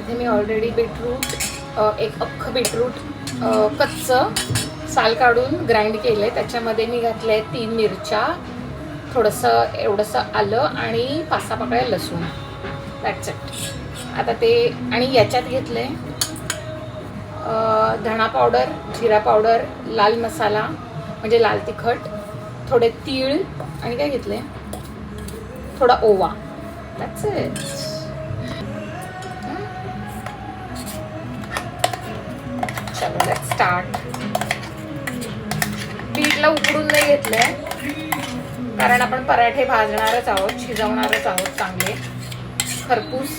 इथे मी already beetroot, एक अख्खं बीटरूट कच्चं साल काढून ग्राइंड केलं आहे. त्याच्यामध्ये मी घातलं आहे 3 मिरच्या, थोडंसं एवढंसं आलं आणि 5-6 पाकळ्या लसूण. That's it. आता ते आणि याच्यात घेतलं आहे धणा पावडर, जिरा पावडर, लाल मसाला म्हणजे लाल तिखट, थोडे तीळ आणि काय घेतलं आहे, थोडा ओवा. That's it. चलो लेट्स स्टार्ट. पीठला उकडून नाही घेतलं आहे कारण आपण पराठे भाजणारच आहोत, शिजवणारच आहोत चांगले खरपूस.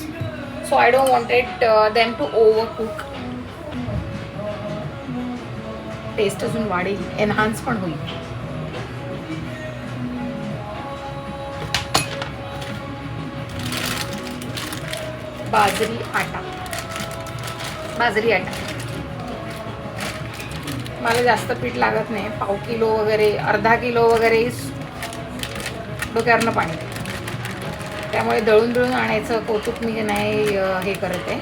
So I don't wanted them to over cook. Taste अजून वाढेल, एनहान्स पण होईल. बाजरी आटा मला जास्त पीठ लागत नाही. पाव किलो वगैरे, अर्धा किलो वगैरे डोक्यावरनं पाणी. त्यामुळे दळून आणायचं कौतुक मी नाही हे करत आहे.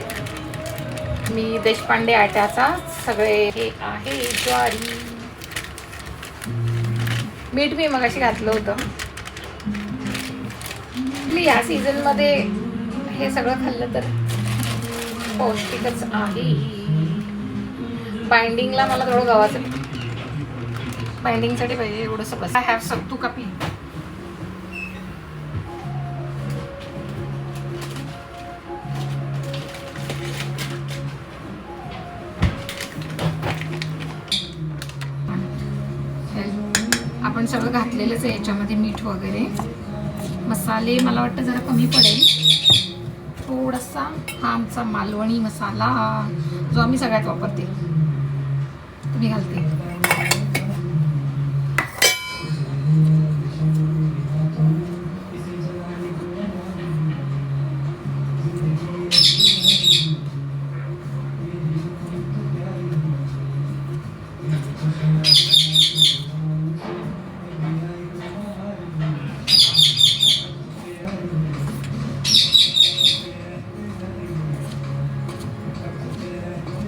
मी देशपांडे आट्याचा सगळे हे आहे. ज्वारी, मीठ मी मगाशी घातलं होतं. या सीझनमध्ये हे सगळं खाल्लं तर पौष्टिकच आहे. बाइंडिंगला मला थोडं गव्हाचं बाइंडिंगसाठी पाहिजे एवढंसं बस. आय हॅव सत्तू कापी. आपण सगळं घातलेलंच आहे याच्यामध्ये. मीठ वगैरे, मसाले मला वाटतं जरा कमी पडेल थोडासा. हा आमचा मालवणी मसाला जो आम्ही सगळ्यात वापरते, तुम्ही घालते.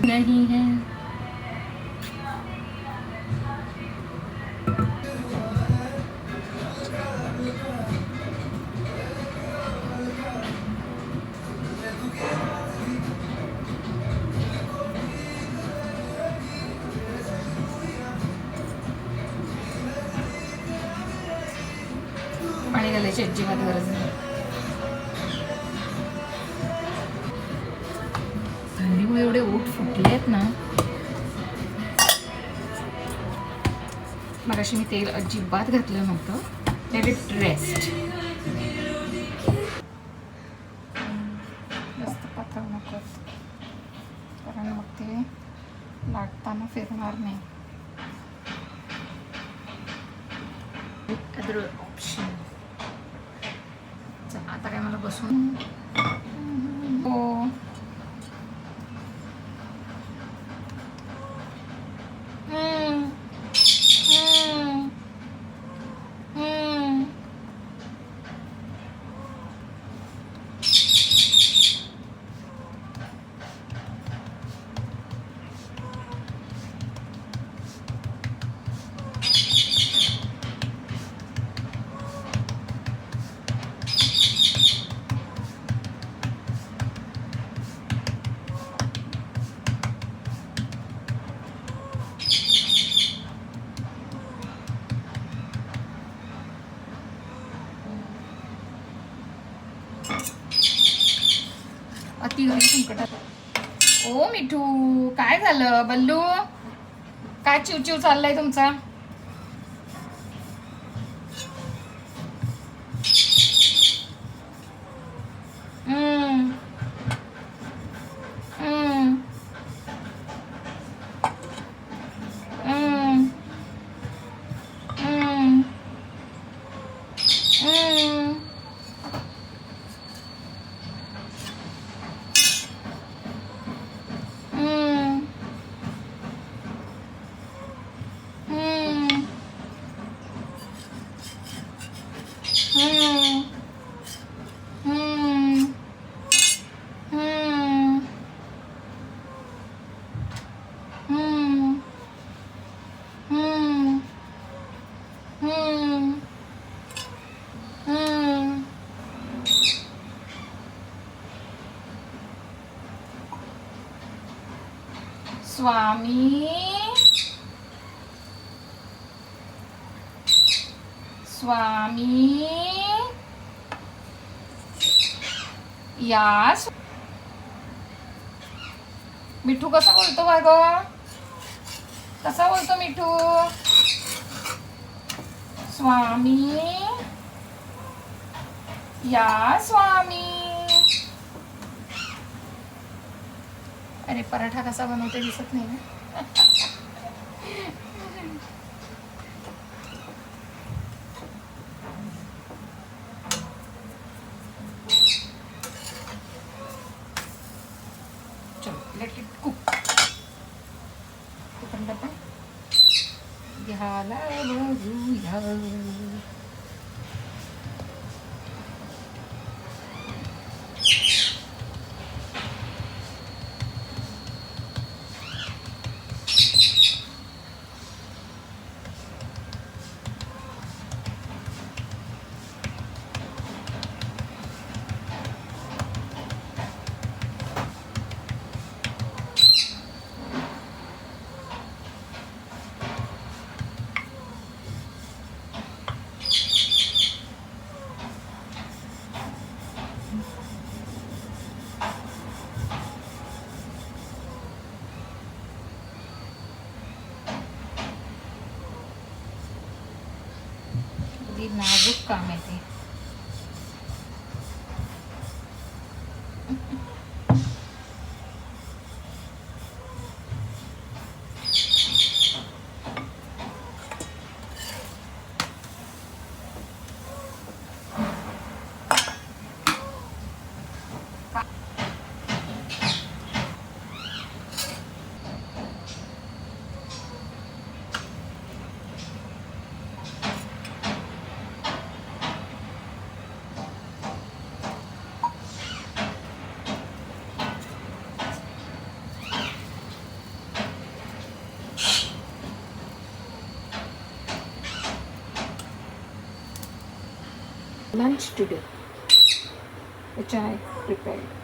नहीं है पाणी घालायची अजिबात गरज नाही. थंडीमुळे एवढे ओठ फुटले आहेत ना. मगाशी मी तेल अजिबात घातलं नव्हतं. Let it rest. जास्त पातळ नको कारण मग ते लाटताना फिरणार नाही. Other option. आता काय मला बसून हो अति घरी संकटात. ओ मिठू, काय झालं? बल्लू, काय चिवचिव चाललाय तुमचा? स्वामी स्वामी या मिठू कसा बोलतो बघ, कसा बोलतो मिठू? स्वामी या स्वामी. अरे पराठा कसा बनवते दिसत नाही ना. चलो लेट इट कुक. पण डब्बा घ्यायला बघूया. नाजूक काम आहे ते. Lunch today, which I prepared.